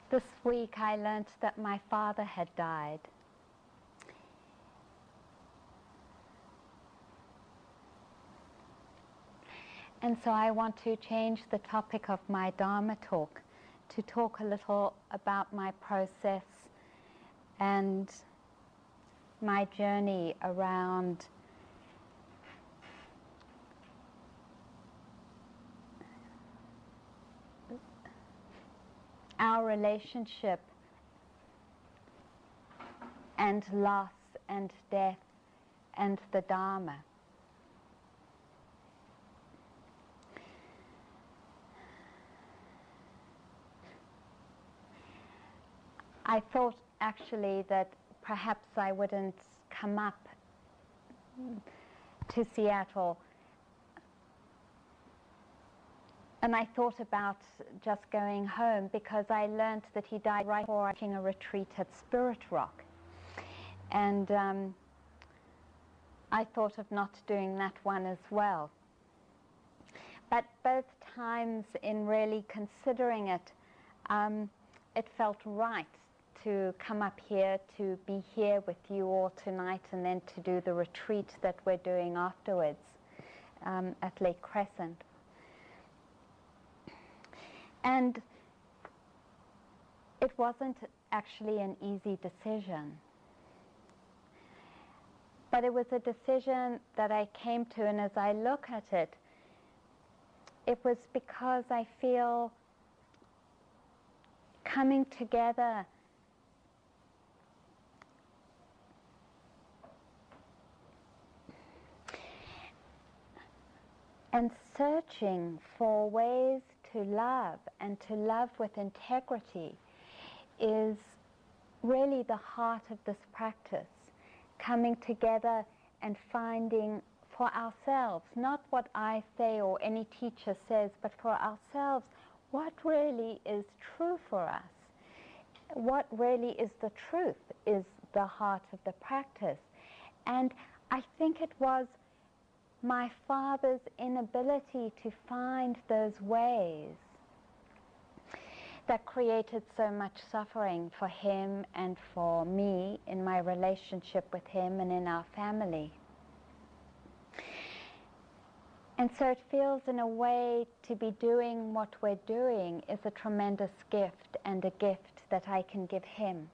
This week I learnt that my father had died. And so I want to change the topic of my Dharma talk to talk a little about my process and my journey around our relationship and loss and death and the Dharma. I thought actually that perhaps I wouldn't come up to Seattle. And I thought about just going home because I learned that he died right before taking a retreat at Spirit Rock. And I thought of not doing that one as well. But both times in really considering it, it felt right to come up here, to be here with you all tonight, and then to do the retreat that we're doing afterwards at Lake Crescent. And it wasn't actually an easy decision. But it was a decision that I came to, and as I look at it, it was because I feel coming together and searching for ways to love and to love with integrity is really the heart of this practice. Coming together and finding for ourselves, not what I say or any teacher says, but for ourselves, what really is true for us. What really is the truth is the heart of the practice. And I think it was my father's inability to find those ways that created so much suffering for him and for me in my relationship with him and in our family. And so it feels in a way to be doing what we're doing is a tremendous gift, and a gift that I can give him,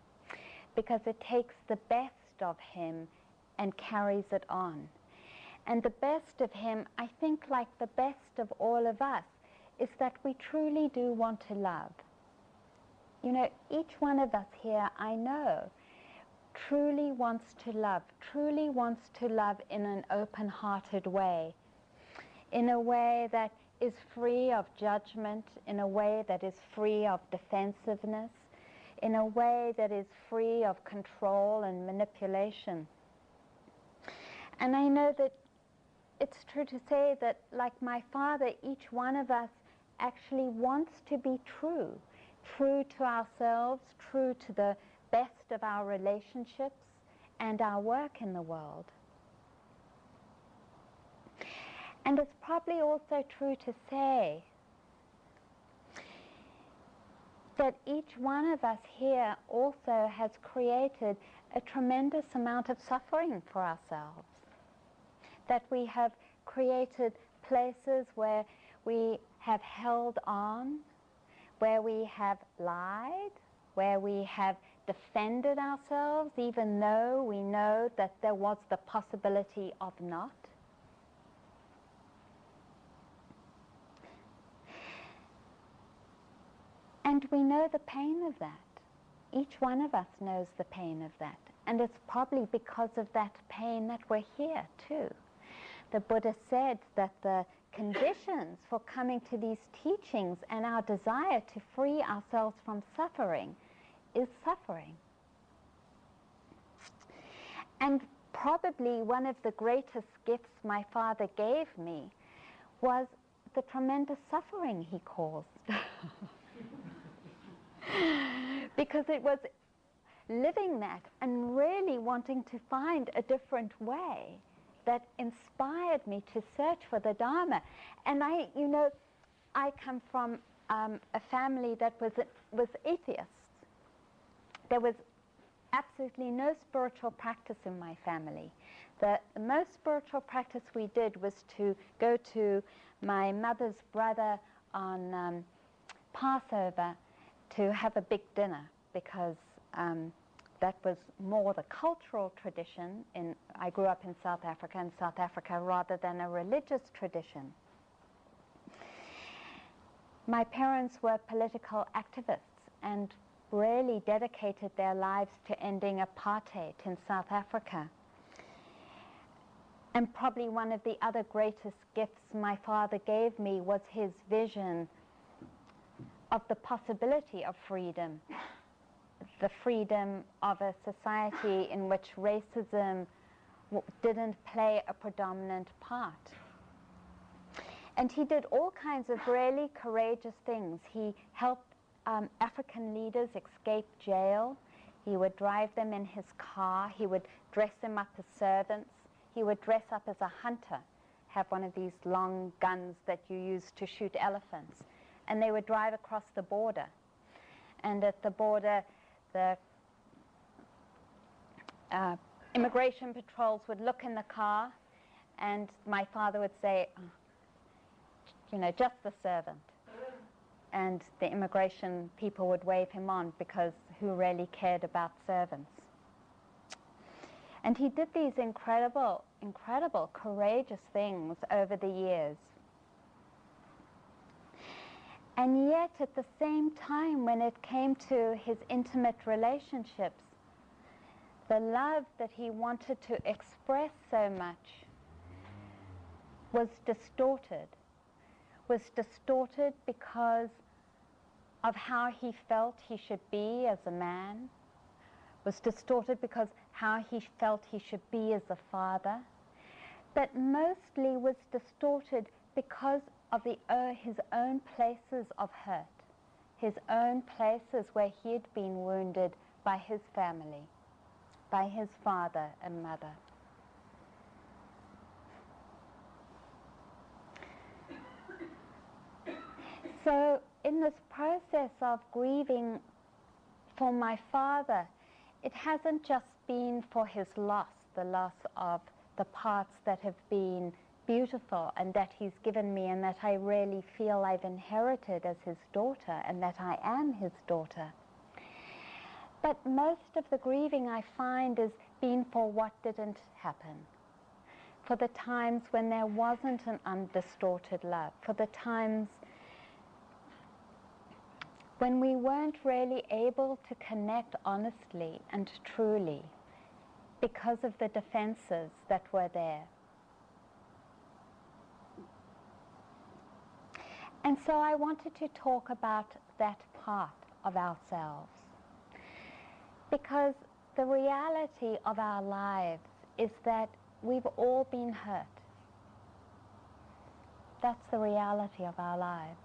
because it takes the best of him and carries it on. And the best of him, I think, like the best of all of us, is that we truly do want to love. You know, each one of us here, I know, truly wants to love in an open-hearted way, in a way that is free of judgment, in a way that is free of defensiveness, in a way that is free of control and manipulation. And I know that it's true to say that, like my father, each one of us actually wants to be true to ourselves, true to the best of our relationships and our work in the world. And it's probably also true to say that each one of us here also has created a tremendous amount of suffering for ourselves. That we have created places where we have held on, where we have lied, where we have defended ourselves, even though we know that there was the possibility of not. And we know the pain of that. Each one of us knows the pain of that. And it's probably because of that pain that we're here too. The Buddha said that the conditions for coming to these teachings and our desire to free ourselves from suffering is suffering. And probably one of the greatest gifts my father gave me was the tremendous suffering he caused. Because it was living that and really wanting to find a different way that inspired me to search for the Dharma. And I come from a family that was atheist. There was absolutely no spiritual practice in my family. The most spiritual practice we did was to go to my mother's brother on Passover to have a big dinner, because that was more the cultural tradition. I grew up in South Africa, rather than a religious tradition. My parents were political activists and really dedicated their lives to ending apartheid in South Africa. And probably one of the other greatest gifts my father gave me was his vision of the possibility of freedom, the freedom of a society in which racism didn't play a predominant part. And he did all kinds of really courageous things. He helped African leaders escape jail. He would drive them in his car. He would dress them up as servants. He would dress up as a hunter, have one of these long guns that you use to shoot elephants. And they would drive across the border. And at the border, the immigration patrols would look in the car, and my father would say, you know, just the servant. And the immigration people would wave him on, because who really cared about servants? And he did these incredible, incredible, courageous things over the years. And yet, at the same time, when it came to his intimate relationships, the love that he wanted to express so much was distorted because of how he felt he should be as a man, was distorted because how he felt he should be as a father, but mostly was distorted because of his own places of hurt, his own places where he had been wounded by his family, by his father and mother. So in this process of grieving for my father, it hasn't just been for his loss, the loss of the parts that have been beautiful and that he's given me and that I really feel I've inherited as his daughter and that I am his daughter. But most of the grieving I find has been for what didn't happen, for the times when there wasn't an undistorted love, for the times when we weren't really able to connect honestly and truly because of the defenses that were there. And so I wanted to talk about that part of ourselves, because the reality of our lives is that we've all been hurt. That's the reality of our lives,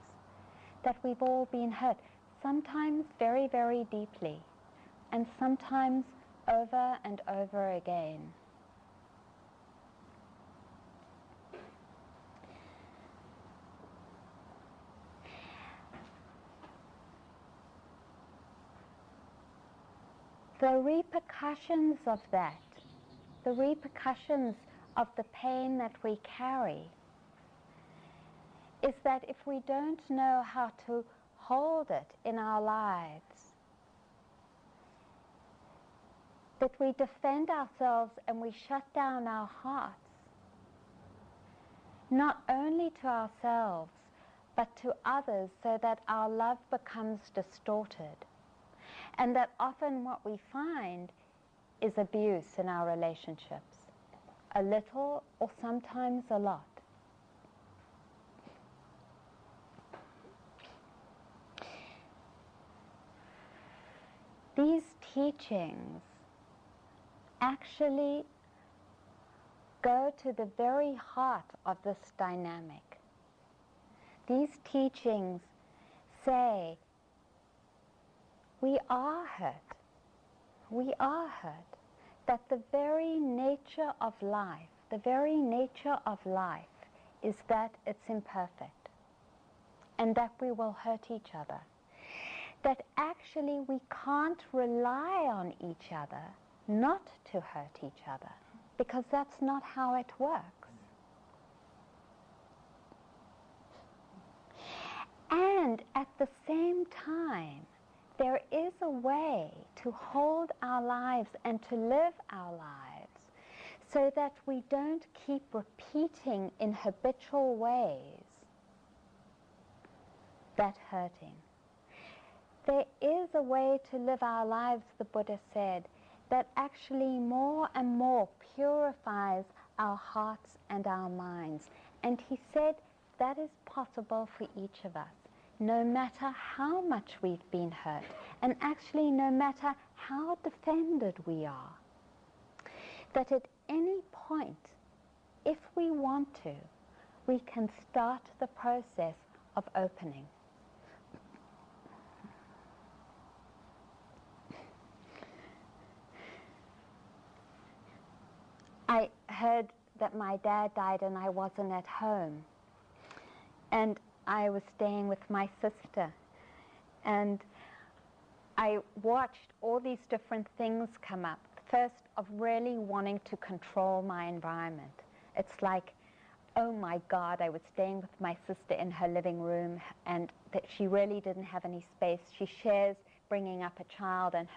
that we've all been hurt. Sometimes very, very deeply, and sometimes over and over again. The repercussions of that, the repercussions of the pain that we carry, is that if we don't know how to hold it in our lives, that we defend ourselves and we shut down our hearts, not only to ourselves, but to others, so that our love becomes distorted. And that often what we find is abuse in our relationships, a little or sometimes a lot. These teachings actually go to the very heart of this dynamic. These teachings say we are hurt. We are hurt. That the very nature of life, is that it's imperfect and that we will hurt each other. that actually we can't rely on each other not to hurt each other, because that's not how it works. And at the same time, there is a way to hold our lives and to live our lives so that we don't keep repeating in habitual ways that hurting. There is a way to live our lives, the Buddha said, that actually more and more purifies our hearts and our minds. And he said that is possible for each of us, no matter how much we've been hurt, and actually no matter how defended we are. That at any point, if we want to, we can start the process of opening. I heard that my dad died and I wasn't at home. And I was staying with my sister. And I watched all these different things come up. First, of really wanting to control my environment. It's like, oh my God, I was staying with my sister in her living room and that she really didn't have any space. She shares bringing up a child, and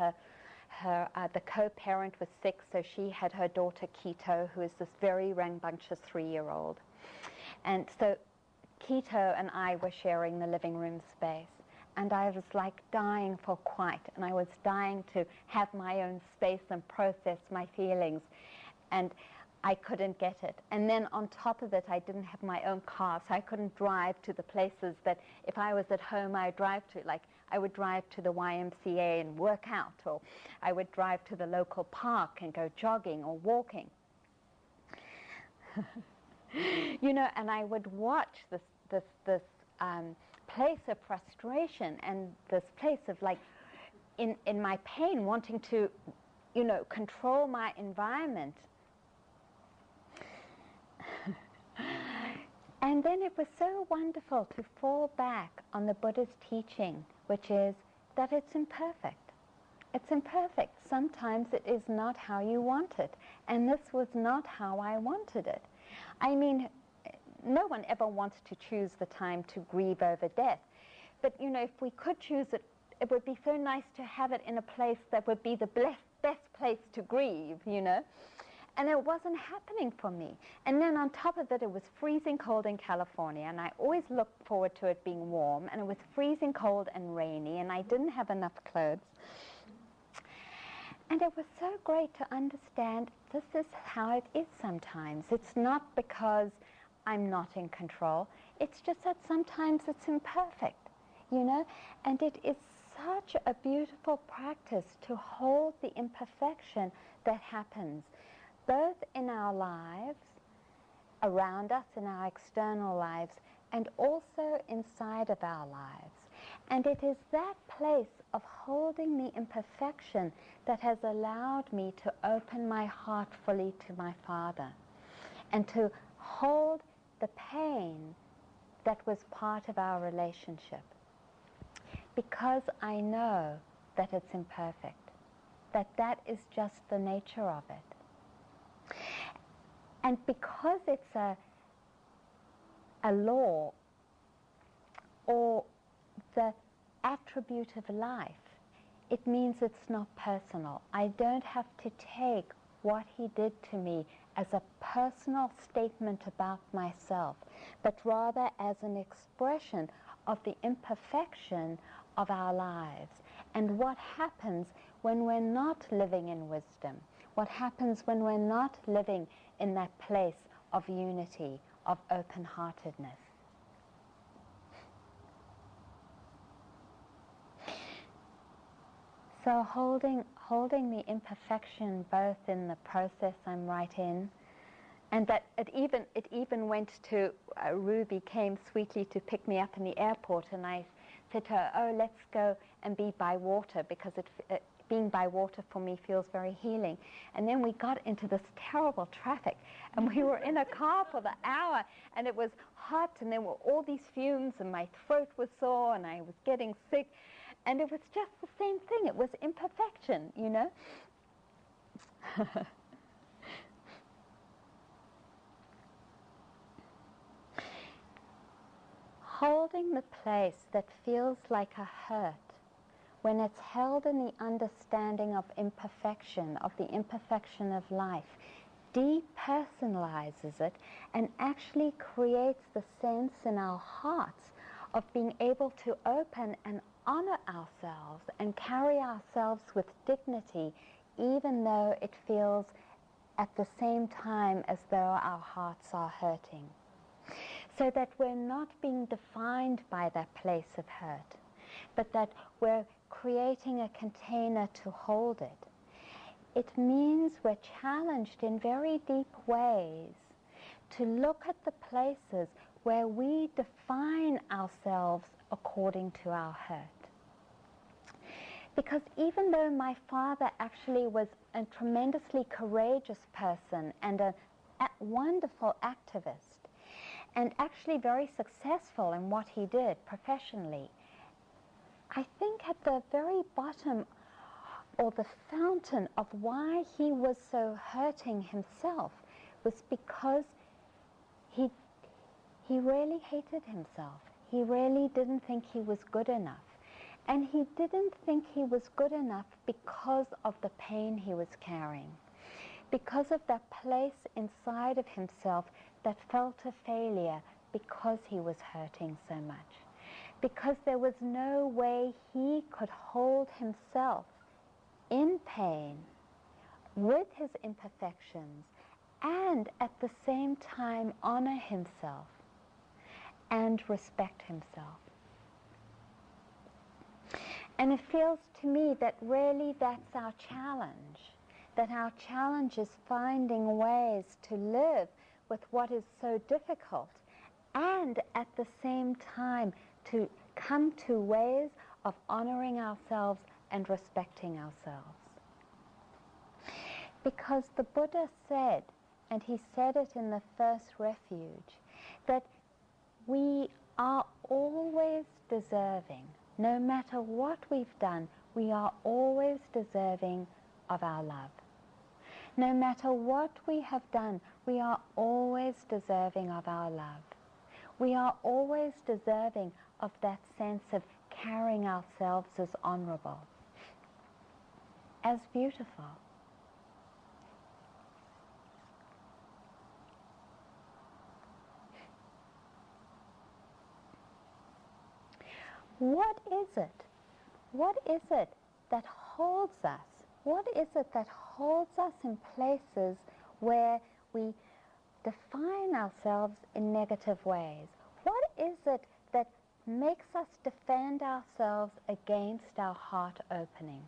the co-parent was sick, so she had her daughter Keto, who is this very rambunctious 3-year-old. And so Keto and I were sharing the living room space. And I was like dying for quiet, and I was dying to have my own space and process my feelings, and I couldn't get it. And then on top of it, I didn't have my own car, so I couldn't drive to the places that if I was at home, I would drive to. Like, I would drive to the YMCA and work out, or I would drive to the local park and go jogging or walking. You know, and I would watch this place of frustration and this place of, like, in my pain, wanting to, you know, control my environment. And then it was so wonderful to fall back on the Buddha's teaching, which is that it's imperfect. It's imperfect. Sometimes it is not how you want it. And this was not how I wanted it. I mean, no one ever wants to choose the time to grieve over death. But, you know, if we could choose it, it would be so nice to have it in a place that would be the best place to grieve, you know. And it wasn't happening for me. And then on top of it, it was freezing cold in California, and I always looked forward to it being warm, and it was freezing cold and rainy, and I didn't have enough clothes. And it was so great to understand this is how it is sometimes. It's not because I'm not in control. It's just that sometimes it's imperfect, you know? And it is such a beautiful practice to hold the imperfection that happens, both in our lives, around us, in our external lives, and also inside of our lives. And it is that place of holding the imperfection that has allowed me to open my heart fully to my Father, and to hold the pain that was part of our relationship, because I know that it's imperfect, that is just the nature of it. And because it's a law or the attribute of life, it means it's not personal. I don't have to take what he did to me as a personal statement about myself, but rather as an expression of the imperfection of our lives, and what happens when we're not living in wisdom, what happens when we're not living in that place of unity, of open-heartedness. So holding the imperfection both in the process I'm right in, and that it even went to, Ruby came sweetly to pick me up in the airport, and I said to her, oh, let's go and be by water, because being by water for me feels very healing. And then we got into this terrible traffic, and we were in a car for the hour, and it was hot, and there were all these fumes, and my throat was sore, and I was getting sick, and it was just the same thing. It was imperfection, you know. Holding the place that feels like a hurt, when it's held in the understanding of imperfection, of the imperfection of life, depersonalizes it and actually creates the sense in our hearts of being able to open and honor ourselves and carry ourselves with dignity, even though it feels at the same time as though our hearts are hurting. So that we're not being defined by that place of hurt, but that we're creating a container to hold it. It means we're challenged in very deep ways to look at the places where we define ourselves according to our hurt. Because even though my father actually was a tremendously courageous person and a wonderful activist, and actually very successful in what he did professionally, I think at the very bottom, or the fountain of why he was so hurting himself, was because he really hated himself. He really didn't think he was good enough. And he didn't think he was good enough because of the pain he was carrying, because of that place inside of himself that felt a failure because he was hurting so much, because there was no way he could hold himself in pain with his imperfections and at the same time honor himself and respect himself. And it feels to me that really that's our challenge, that our challenge is finding ways to live with what is so difficult and at the same time to come to ways of honoring ourselves and respecting ourselves. Because the Buddha said, and he said it in the first refuge, that we are always deserving. No matter what we've done, we are always deserving of our love. No matter what we have done, we are always deserving of our love. We are always deserving of that sense of carrying ourselves as honorable, as beautiful. What is it? What is it that holds us? What is it that holds us in places where we define ourselves in negative ways? What is it that makes us defend ourselves against our heart opening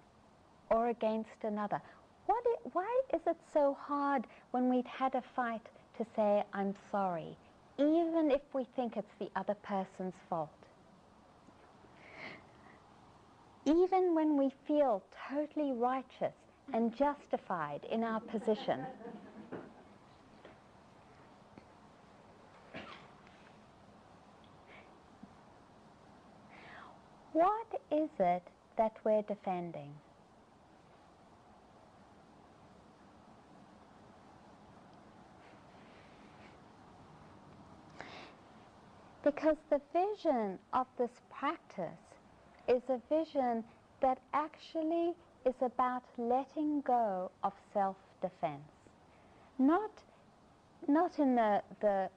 or against another? Why is it so hard when we've had a fight to say, I'm sorry, even if we think it's the other person's fault? Even when we feel totally righteous and justified in our position. What is it that we're defending? Because the vision of this practice is a vision that actually is about letting go of self-defense. Not in the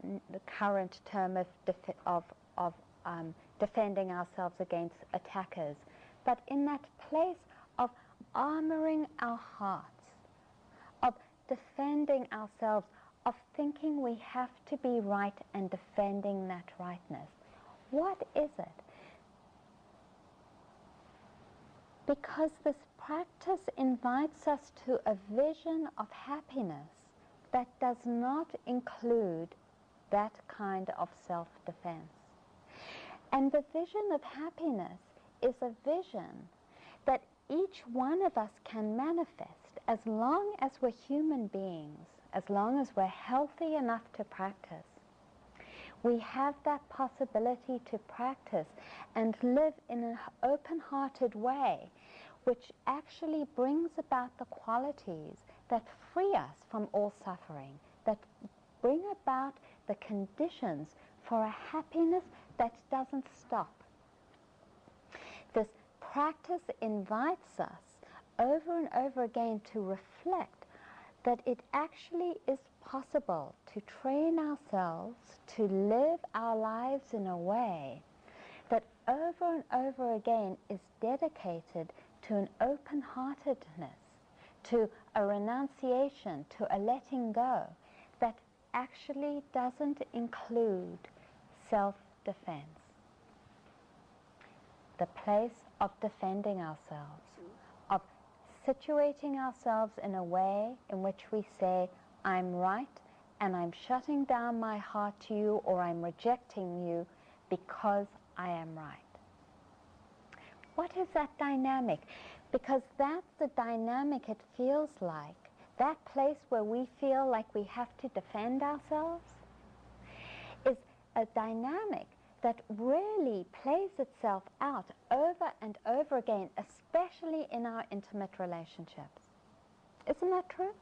current term of defending ourselves against attackers, but in that place of armoring our hearts, of defending ourselves, of thinking we have to be right and defending that rightness. What is it? Because this practice invites us to a vision of happiness that does not include that kind of self-defense. And the vision of happiness is a vision that each one of us can manifest as long as we're human beings, as long as we're healthy enough to practice. We have that possibility to practice and live in an open-hearted way, which actually brings about the qualities that free us from all suffering, that bring about the conditions for a happiness that doesn't stop. This practice invites us over and over again to reflect that it actually is possible to train ourselves to live our lives in a way that over and over again is dedicated to an open-heartedness, to a renunciation, to a letting go that actually doesn't include self-defense. The place of defending ourselves, of situating ourselves in a way in which we say, I'm right, and I'm shutting down my heart to you, or I'm rejecting you because I am right. What is that dynamic? Because that's the dynamic it feels like. That place where we feel like we have to defend ourselves is a dynamic that really plays itself out over and over again, especially in our intimate relationships. Isn't that true?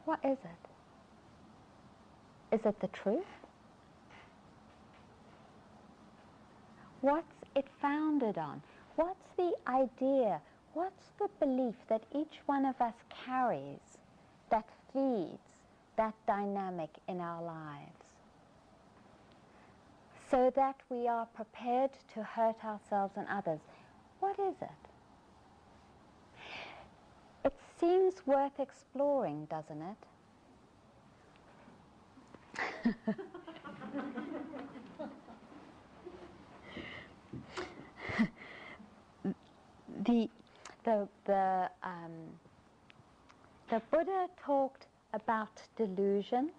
What is it? Is it the truth? What's it founded on? What's the idea? What's the belief that each one of us carries that feeds that dynamic in our lives, so that we are prepared to hurt ourselves and others? What is it? It seems worth exploring, doesn't it? The Buddha talked about delusion,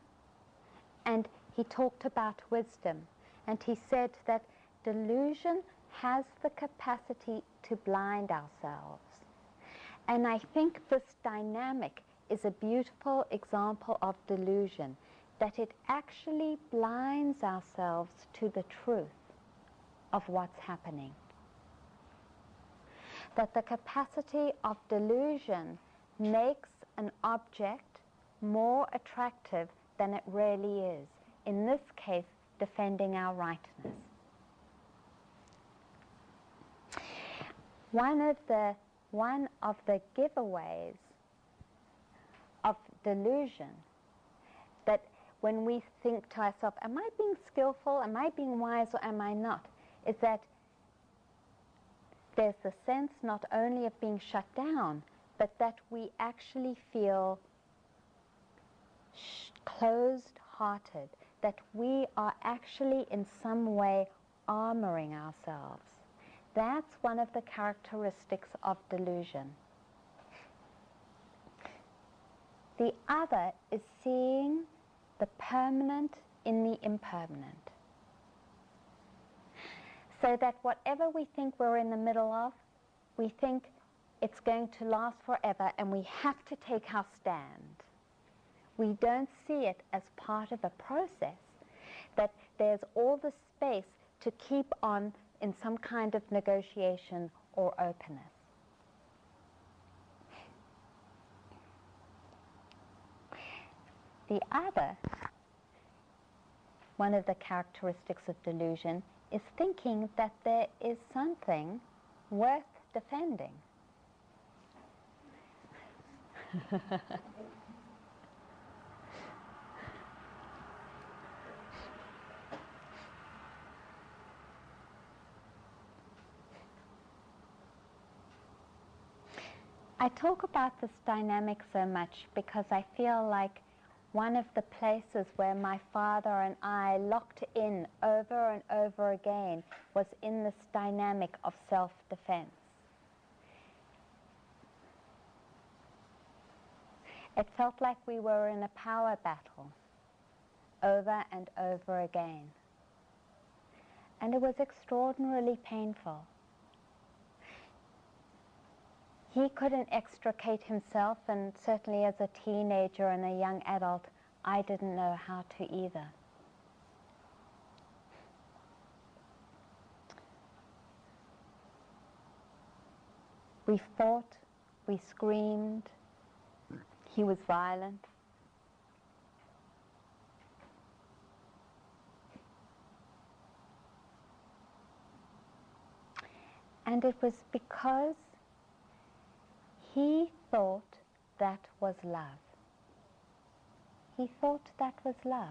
and he talked about wisdom, and he said that delusion has the capacity to blind ourselves. And I think this dynamic is a beautiful example of delusion, that it actually blinds ourselves to the truth of what's happening. That the capacity of delusion makes an object more attractive than it really is. In this case, defending our rightness. One of the giveaways of delusion, that when we think to ourselves, am I being skillful, am I being wise, or am I not, is that there's the sense not only of being shut down, but that we actually feel closed-hearted, that we are actually in some way armoring ourselves. That's one of the characteristics of delusion. The other is seeing the permanent in the impermanent. So that whatever we think we're in the middle of, we think it's going to last forever and we have to take our stand. We don't see it as part of a process, that there's all the space to keep on in some kind of negotiation or openness. The other, one of the characteristics of delusion, is thinking that there is something worth defending. I talk about this dynamic so much because I feel like one of the places where my father and I locked in over and over again was in this dynamic of self-defense. It felt like we were in a power battle over and over again. and it was extraordinarily painful. He couldn't extricate himself, and certainly as a teenager and a young adult, I didn't know how to either. We fought, we screamed, he was violent. And it was because he thought that was love. He thought that was love.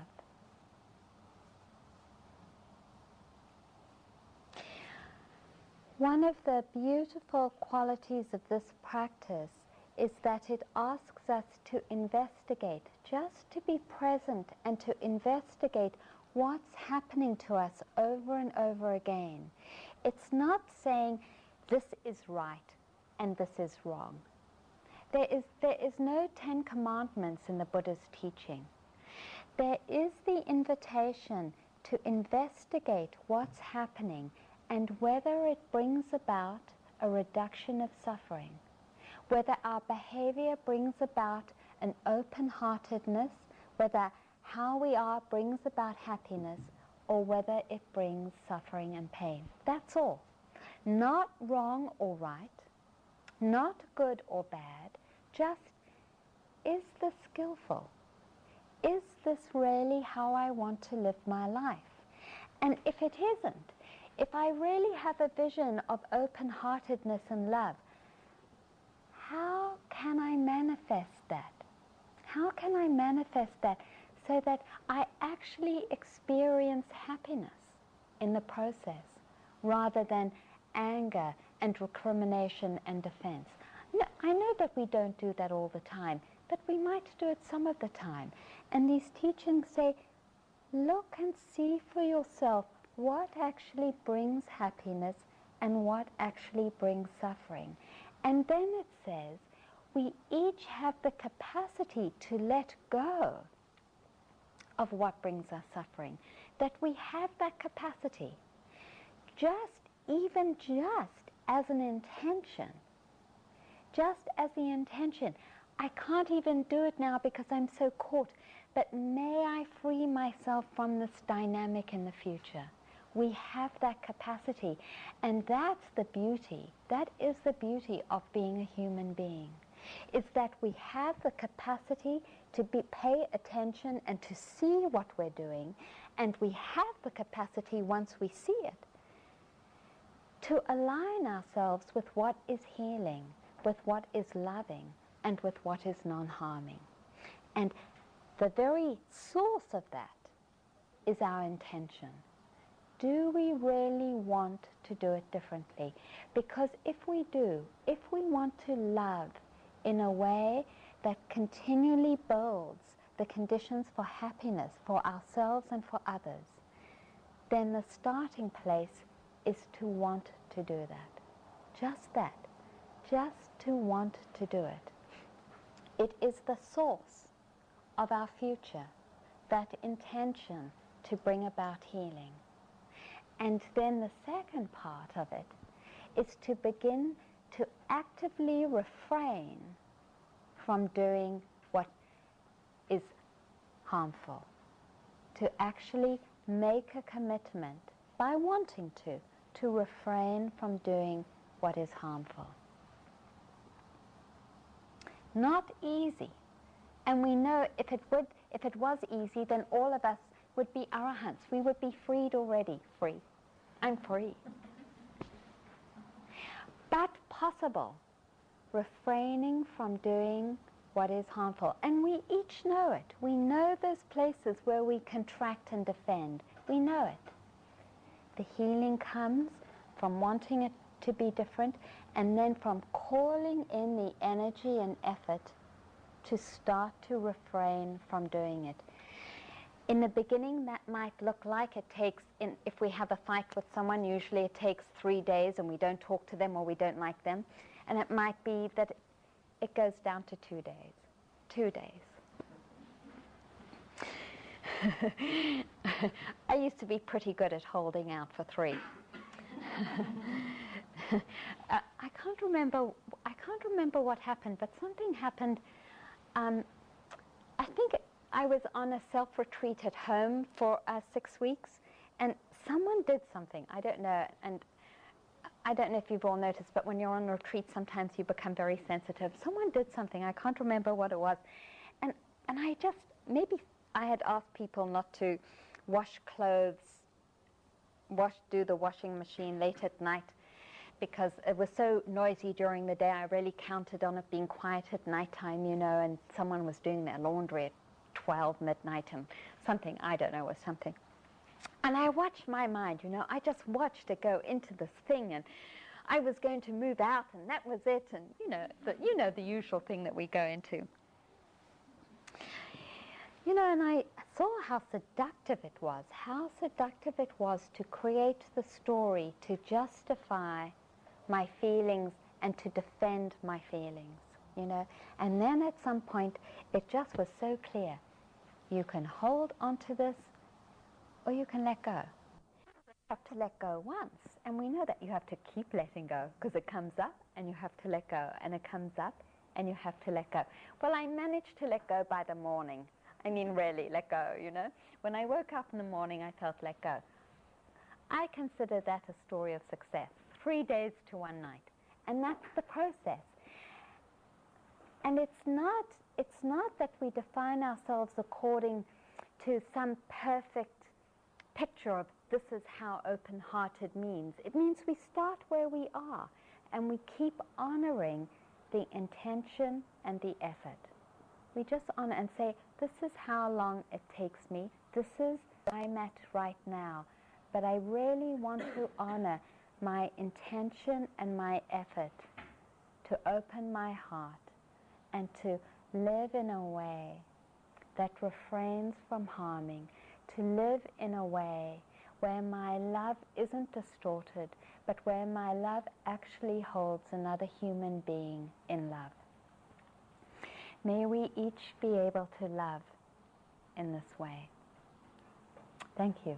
One of the beautiful qualities of this practice is that it asks us to investigate, just to be present and to investigate what's happening to us over and over again. It's not saying this is right and this is wrong. There is no 10 commandments in the Buddha's teaching. There is the invitation to investigate what's happening and whether it brings about a reduction of suffering, whether our behavior brings about an open-heartedness, whether how we are brings about happiness, or whether it brings suffering and pain. That's all. Not wrong or right, not good or bad, just, is this skillful? Is this really how I want to live my life? And if it isn't, if I really have a vision of open-heartedness and love, how can I manifest that? How can I manifest that so that I actually experience happiness in the process rather than anger and recrimination and defense? No, I know that we don't do that all the time, but we might do it some of the time. And these teachings say, look and see for yourself what actually brings happiness and what actually brings suffering. And then it says, we each have the capacity to let go of what brings us suffering. That we have that capacity. Even just as an intention. Just as the intention. I can't even do it now because I'm so caught, but may I free myself from this dynamic in the future? We have that capacity, and that's the beauty. That is the beauty of being a human being, is that we have the capacity to pay attention and to see what we're doing, and we have the capacity, once we see it, to align ourselves with what is healing, with what is loving, and with what is non-harming. And the very source of that is our intention. Do we really want to do it differently? Because if we do, if we want to love in a way that continually builds the conditions for happiness for ourselves and for others, then the starting place is to want to do that. Just that. Just to want to do it. It is the source of our future, that intention to bring about healing. And then the second part of it is to begin to actively refrain from doing what is harmful. To actually make a commitment, by wanting to refrain from doing what is harmful. Not easy. And we know if it was easy, then all of us would be arahants. We would be freed already. Free. I'm free. But possible. Refraining from doing what is harmful. And we each know it. We know those places where we contract and defend. We know it. The healing comes from wanting it to be different, and then from calling in the energy and effort to start to refrain from doing it. In the beginning, that might look like it takes, if we have a fight with someone, usually it takes 3 days and we don't talk to them or we don't like them. And it might be that it goes down to 2 days. 2 days. I used to be pretty good at holding out for 3. I can't remember what happened, but something happened. I think I was on a self-retreat at home for 6 weeks, and someone did something. I don't know, and I don't know if you've all noticed, but when you're on a retreat, sometimes you become very sensitive. Someone did something. I can't remember what it was, and I just, maybe I had asked people not to wash clothes, do the washing machine late at night, because it was so noisy during the day. I really counted on it being quiet at nighttime, you know, and someone was doing their laundry at 12 midnight and something, I don't know, was something. And I watched my mind, you know, I just watched it go into this thing, and I was going to move out, and that was it, and you know the usual thing that we go into. You know, and I saw how seductive it was to create the story, to justify my feelings and to defend my feelings, you know. And then at some point, it just was so clear. You can hold onto this, or you can let go. You have to let go once, and we know that you have to keep letting go, because it comes up, and you have to let go, and it comes up, and you have to let go. Well, I managed to let go by the morning. I mean, really, let go, you know. When I woke up in the morning, I felt let go. I consider that a story of success. 3 days to 1 night. And that's the process. And it's not that we define ourselves according to some perfect picture of this is how open-hearted means. It means we start where we are, and we keep honoring the intention and the effort. We just honor and say, this is how long it takes me. This is where I'm at right now. But I really want to honor my intention and my effort to open my heart and to live in a way that refrains from harming, to live in a way where my love isn't distorted, but where my love actually holds another human being in love. May we each be able to love in this way. Thank you.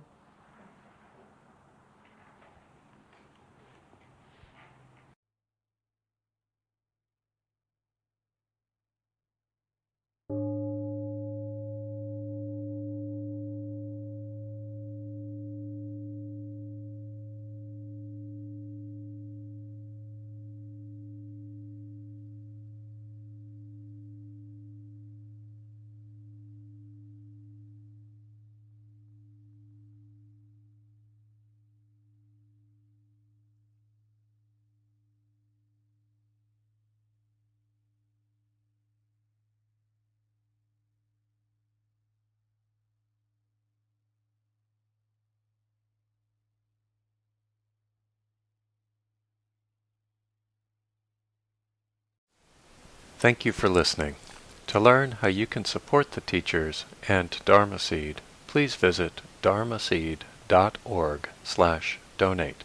Thank you for listening. To learn how you can support the teachers and Dharma Seed, please visit dharmaseed.org/donate.